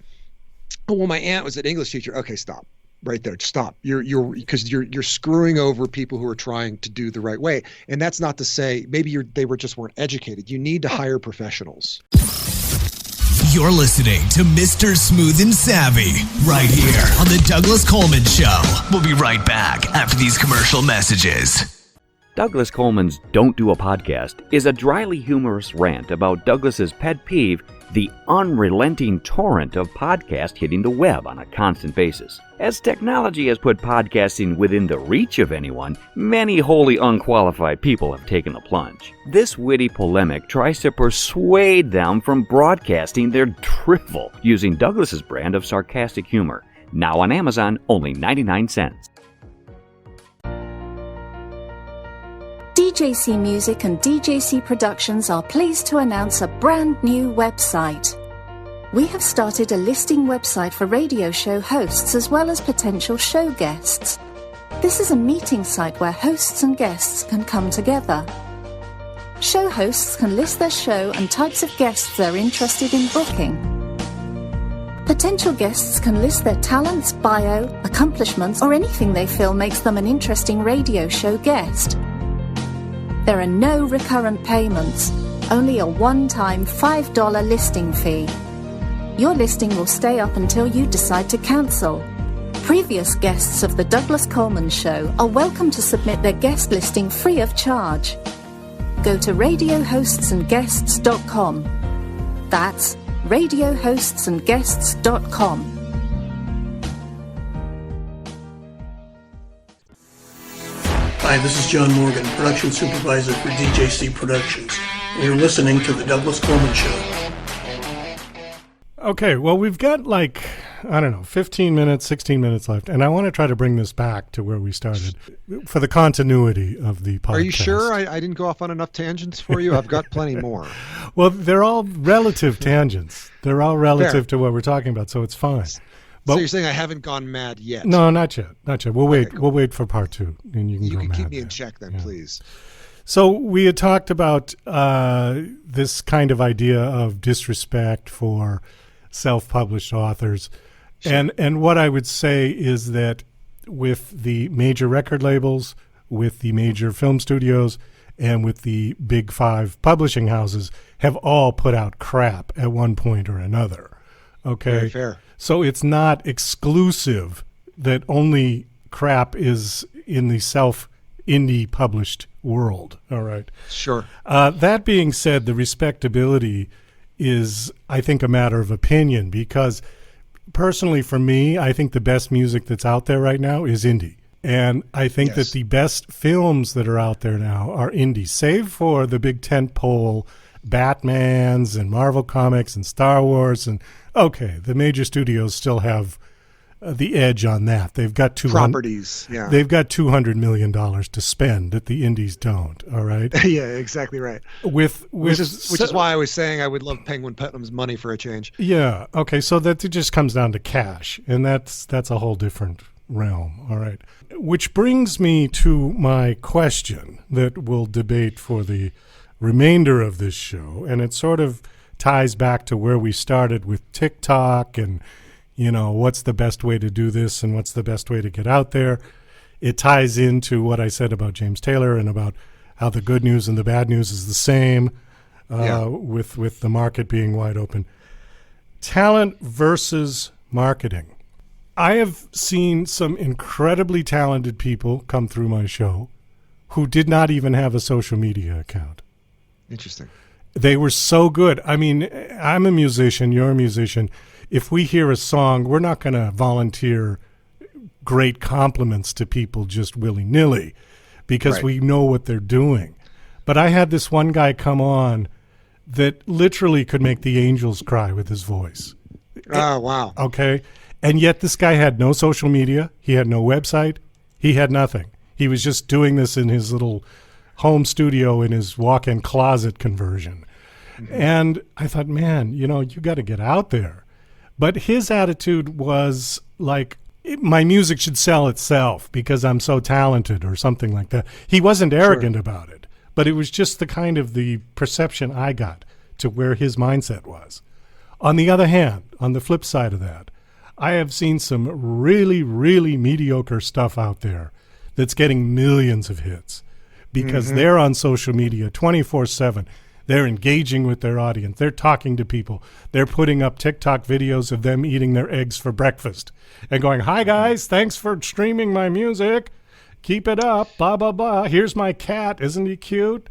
Oh, well, my aunt was an English teacher. Okay, stop. Right there. Stop. Because you're screwing over people who are trying to do the right way. And that's not to say maybe they just weren't educated. You need to hire professionals. You're listening to Mr. Smooth and Savvy right here on the Douglas Coleman Show. We'll be right back after these commercial messages. Douglas Coleman's Don't Do a Podcast is a dryly humorous rant about Douglas's pet peeve, the unrelenting torrent of podcasts hitting the web on a constant basis. As technology has put podcasting within the reach of anyone, many wholly unqualified people have taken the plunge. This witty polemic tries to persuade them from broadcasting their drivel using Douglas's brand of sarcastic humor. Now on Amazon, only 99 cents. DJC Music and DJC Productions are pleased to announce a brand new website. We have started a listing website for radio show hosts as well as potential show guests. This is a meeting site where hosts and guests can come together. Show hosts can list their show and types of guests they're interested in booking. Potential guests can list their talents, bio, accomplishments, or anything they feel makes them an interesting radio show guest. There are no recurrent payments, only a one-time $5 listing fee. Your listing will stay up until you decide to cancel. Previous guests of The Douglas Coleman Show are welcome to submit their guest listing free of charge. Go to radiohostsandguests.com. That's radiohostsandguests.com. Hi, this is John Morgan, production supervisor for DJC Productions. And you're listening to The Douglas Coleman Show. Okay, well, we've got 15 minutes, 16 minutes left, and I want to try to bring this back to where we started for the continuity of the podcast. Are you sure I didn't go off on enough tangents for you? I've got plenty more. Well, they're all relative tangents. They're all relative to what we're talking about, so it's fine. But, so you're saying I haven't gone mad yet? No, not yet. We'll wait. Cool. We'll wait for part 2, and you can keep me in check then, please. So we had talked about this kind of idea of disrespect for self-published authors, sure. and what I would say is that with the major record labels, with the major film studios, and with the big 5 publishing houses, have all put out crap at one point or another. Okay, very fair. So it's not exclusive that only crap is in the indie published world. All right. Sure. That being said, the respectability is, I think, a matter of opinion, because personally for me, I think the best music that's out there right now is indie. And I think that the best films that are out there now are indie, save for the big tentpole Batmans and Marvel Comics and Star Wars. And okay, the major studios still have the edge on that. They've got properties. Yeah, they've got $200 million to spend that the indies don't. All right. Yeah, exactly right. Which is why I was saying I would love Penguin Putnam's money for a change. Yeah. Okay. So that it just comes down to cash, and that's a whole different realm. All right. Which brings me to my question that we'll debate for the remainder of this show, and it sort of ties back to where we started with TikTok and, what's the best way to do this and what's the best way to get out there. It ties into what I said about James Taylor and about how the good news and the bad news is the same with the market being wide open. Talent versus marketing. I have seen some incredibly talented people come through my show who did not even have a social media account. Interesting. They were so good. I mean, I'm a musician, you're a musician. If we hear a song, we're not going to volunteer great compliments to people just willy-nilly because we know what they're doing. But I had this one guy come on that literally could make the angels cry with his voice. Oh, wow. Okay. And yet this guy had no social media. He had no website. He had nothing. He was just doing this in his little home studio in his walk-in closet conversion. Mm-hmm. And I thought, man, you got to get out there. But his attitude was like, my music should sell itself because I'm so talented or something like that. He wasn't arrogant about it, but it was just the kind of the perception I got to where his mindset was. On the other hand, on the flip side of that, I have seen some really, really mediocre stuff out there that's getting millions of hits because they're on social media 24/7. They're engaging with their audience. They're talking to people. They're putting up TikTok videos of them eating their eggs for breakfast and going, "Hi, guys. Thanks for streaming my music. Keep it up. Blah, blah, blah. Here's my cat. Isn't he cute?"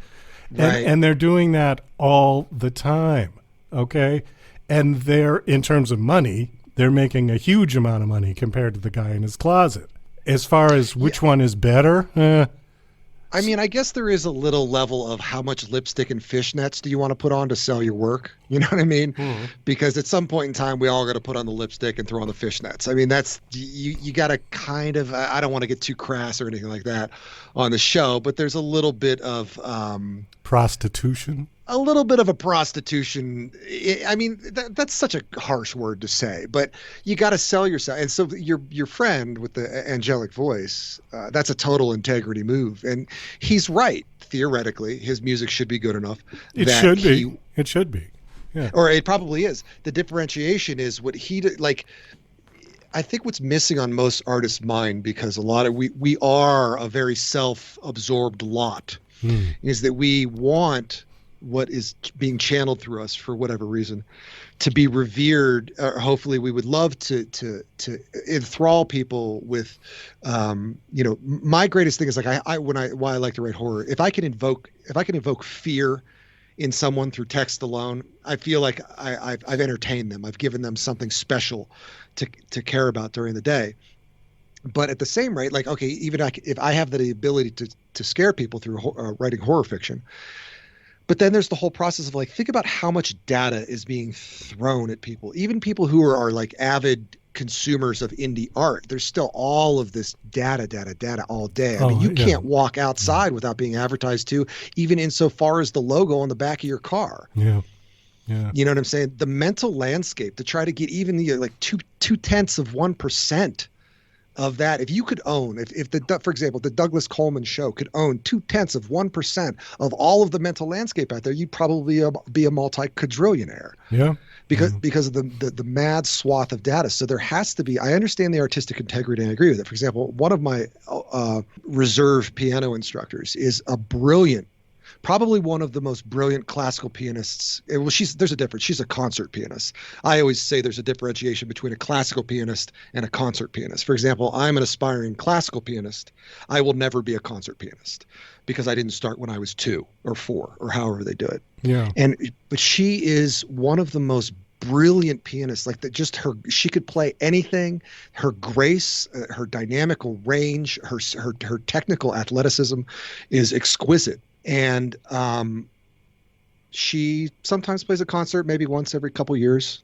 Right. And they're doing that all the time, okay? And they're, in terms of money, they're making a huge amount of money compared to the guy in his closet. As far as which one is better, I mean, I guess there is a little level of how much lipstick and fishnets do you want to put on to sell your work? You know what I mean? Because at some point in time, we all got to put on the lipstick and throw on the fishnets. I mean, that's you got to kind of, I don't want to get too crass or anything like that on the show, but there's a little bit of prostitution. A little bit of a prostitution. I mean, that's such a harsh word to say, but you got to sell yourself. And so your friend with the angelic voice, that's a total integrity move. And he's right. Theoretically, his music should be good enough. It should be. It should be. Yeah. Or it probably is. The differentiation is what he did. Like, I think what's missing on most artists' mind, because a lot of we are a very self-absorbed lot, is that we want what is being channeled through us for whatever reason to be revered, or hopefully we would love to enthrall people with, my greatest thing is like why I like to write horror. If I can invoke fear in someone through text alone, I feel like I've entertained them. I've given them something special to care about during the day. But at the same rate, like, okay, even if I have the ability to scare people through writing horror fiction, but then there's the whole process of like, think about how much data is being thrown at people, even people who are like avid consumers of indie art. There's still all of this data all day. I mean, you can't walk outside without being advertised to, even insofar as the logo on the back of your car. Yeah. Yeah. You know what I'm saying? The mental landscape to try to get even the like 0.2% of that. If you could own, for example, the Douglas Coleman show could own 0.2% of all of the mental landscape out there, you'd probably be a multi-quadrillionaire. Yeah. Because of the mad swath of data. So there has to be, I understand the artistic integrity and I agree with it. For example, one of my reserve piano instructors is a brilliant, probably one of the most brilliant classical pianists. Well, there's a difference. She's a concert pianist. I always say there's a differentiation between a classical pianist and a concert pianist. For example, I'm an aspiring classical pianist. I will never be a concert pianist because I didn't start when I was 2 or 4 or however they do it. Yeah. But she is one of the most brilliant pianists. Like that, just she could play anything. Her grace, her dynamical range, her technical athleticism is exquisite. And she sometimes plays a concert, maybe once every couple years,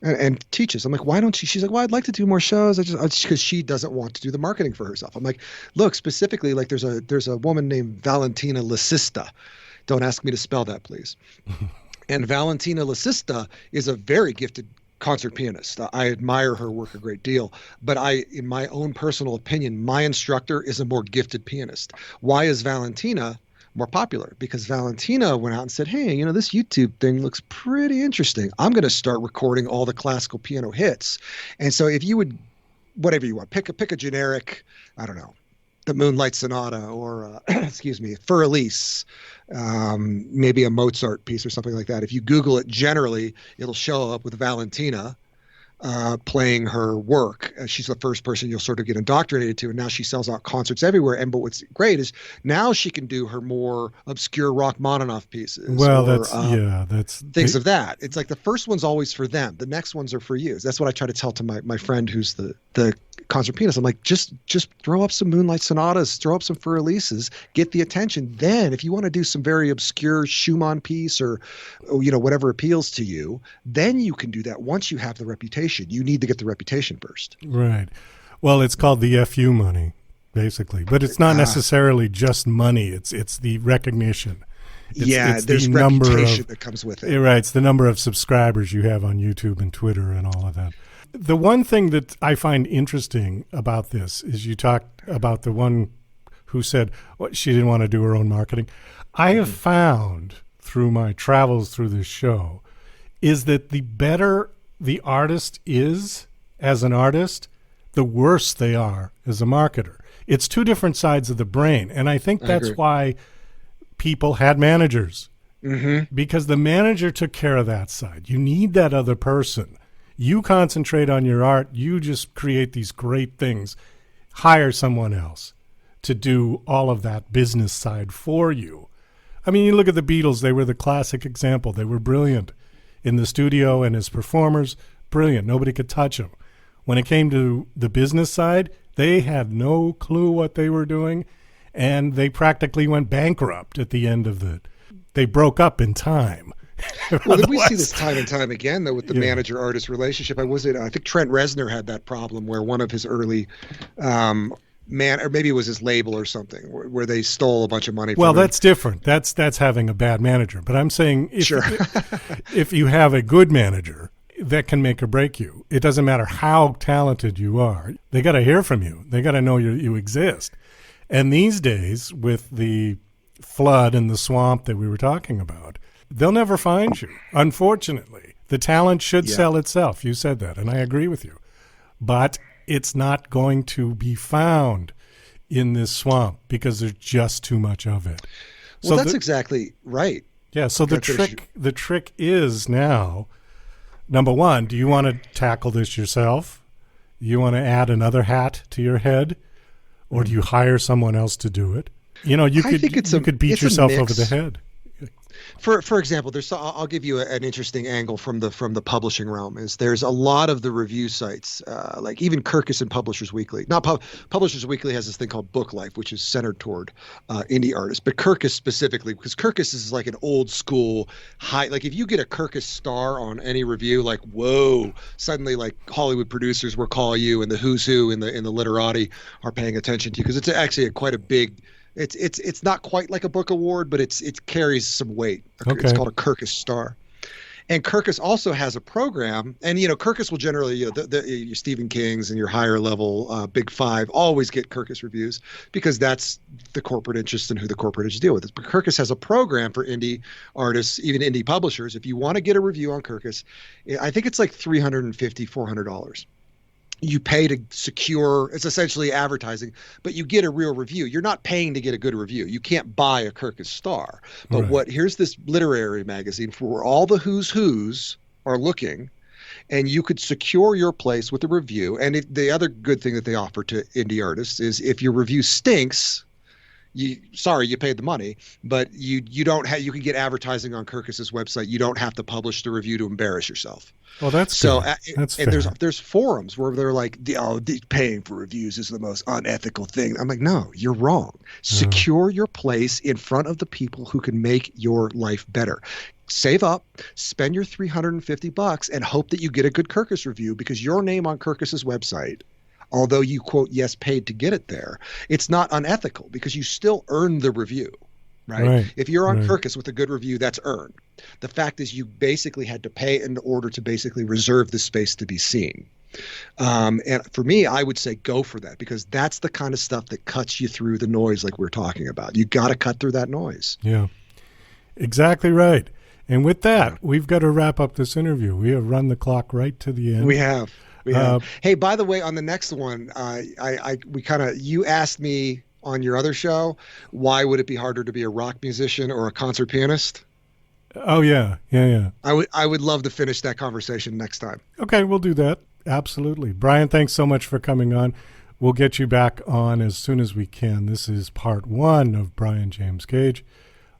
and teaches. I'm like, why don't you? She's like, well, I'd like to do more shows. Because she doesn't want to do the marketing for herself. I'm like, look, specifically, like there's a woman named Valentina Lasista. Don't ask me to spell that, please. And Valentina Lasista is a very gifted concert pianist. I admire her work a great deal, but in my own personal opinion, my instructor is a more gifted pianist. Why is Valentina more popular? Because Valentina went out and said, hey, this YouTube thing looks pretty interesting. I'm going to start recording all the classical piano hits. And so if you would, whatever you want, pick a generic, I don't know, the Moonlight Sonata or, Fur Elise, maybe a Mozart piece or something like that. If you Google it, generally, it'll show up with Valentina playing her work. She's the first person you'll sort of get indoctrinated to, and now she sells out concerts everywhere. But what's great is now she can do her more obscure Rachmaninoff pieces. Well, or, that's things of that. It's like the first one's always for them. The next ones are for you. That's what I try to tell to my friend who's the concert pianist. I'm like, just throw up some Moonlight Sonatas, throw up some Fur Elises, get the attention. Then if you want to do some very obscure Schumann piece or whatever appeals to you, then you can do that once you have the reputation. You need to get the reputation first. Right. Well, it's called the FU money, basically. But it's not necessarily just money. It's the recognition. It's there's reputation that comes with it. Right. It's the number of subscribers you have on YouTube and Twitter and all of that. The one thing that I find interesting about this is you talked about the one who said she didn't want to do her own marketing. I have found through my travels through this show is that the better the artist is as an artist, the worse they are as a marketer. It's two different sides of the brain. And I think that's why people had managers, because the manager took care of that side. You need that other person. You concentrate on your art. You just create these great things. Hire someone else to do all of that business side for you. I mean, you look at the Beatles. They were the classic example. They were brilliant in the studio and as performers, brilliant. Nobody could touch them. When it came to the business side, they had no clue what they were doing, and they practically went bankrupt at the end of it. They broke up in time. Well, we see this time and time again, though, with the manager-artist relationship. I think Trent Reznor had that problem where one of his early or maybe it was his label or something, where they stole a bunch of money from him. That's different. That's having a bad manager. But I'm saying if you have a good manager, that can make or break you. It doesn't matter how talented you are. They got to hear from you. They got to know you exist. And these days, with the flood and the swamp that we were talking about, they'll never find you, unfortunately. The talent should sell itself. You said that, and I agree with you. But it's not going to be found in this swamp because there's just too much of it. Well, that's exactly right. Yeah, so the trick is now, number one, do you want to tackle this yourself? You want to add another hat to your head? Or do you hire someone else to do it? You could beat yourself over the head. For example, I'll give you an interesting angle from the publishing realm. There's a lot of the review sites, like even Kirkus and Publishers Weekly. Publishers Weekly has this thing called Book Life, which is centered toward indie artists, but Kirkus specifically, because Kirkus is like an old school high. Like if you get a Kirkus star on any review, like whoa, suddenly like Hollywood producers will call you, and the who's who in the literati are paying attention to you, because it's actually quite a big. It's not quite like a book award, but it carries some weight. It's called a Kirkus Star. And Kirkus also has a program, and Kirkus will generally, your Stephen Kings and your higher level Big Five always get Kirkus reviews because that's the corporate interest and who the corporate interests deal with. But Kirkus has a program for indie artists, even indie publishers. If you want to get a review on Kirkus, I think it's like $350, $400. You pay to secure, it's essentially advertising, but you get a real review. You're not paying to get a good review. You can't buy a Kirkus Star. But here's this literary magazine for where all the who's are looking, and you could secure your place with a review. And the other good thing that they offer to indie artists is if your review stinks, you paid the money, but you can get advertising on Kirkus's website. You don't have to publish the review to embarrass yourself. Well, that's and there's forums where they're like, paying for reviews is the most unethical thing. I'm like, no, you're wrong. Secure your place in front of the people who can make your life better. Save up, spend your $350, and hope that you get a good Kirkus review, because your name on Kirkus's website, although you quote, yes, paid to get it there, it's not unethical because you still earn the review, right? If you're on Kirkus with a good review, that's earned. The fact is you basically had to pay in order to basically reserve the space to be seen. And for me, I would say go for that, because that's the kind of stuff that cuts you through the noise like we're talking about. You got to cut through that noise. Yeah, exactly right. And with that, we've got to wrap up this interview. We have run the clock right to the end. We have. Hey, by the way, on the next one, you asked me on your other show, why would it be harder to be a rock musician or a concert pianist? Oh yeah. I would love to finish that conversation next time. Okay, we'll do that. Absolutely. Brian, thanks so much for coming on. We'll get you back on as soon as we can. This is part 1 of Brian James Gage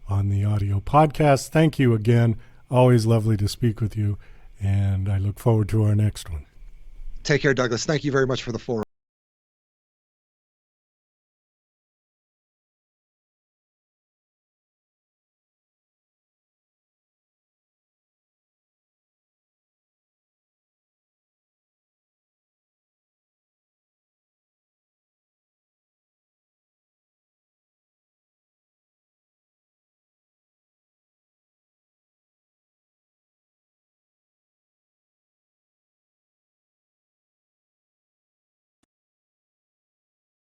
on the audio podcast. Thank you again. Always lovely to speak with you, and I look forward to our next one. Take care, Douglas. Thank you very much for the forum.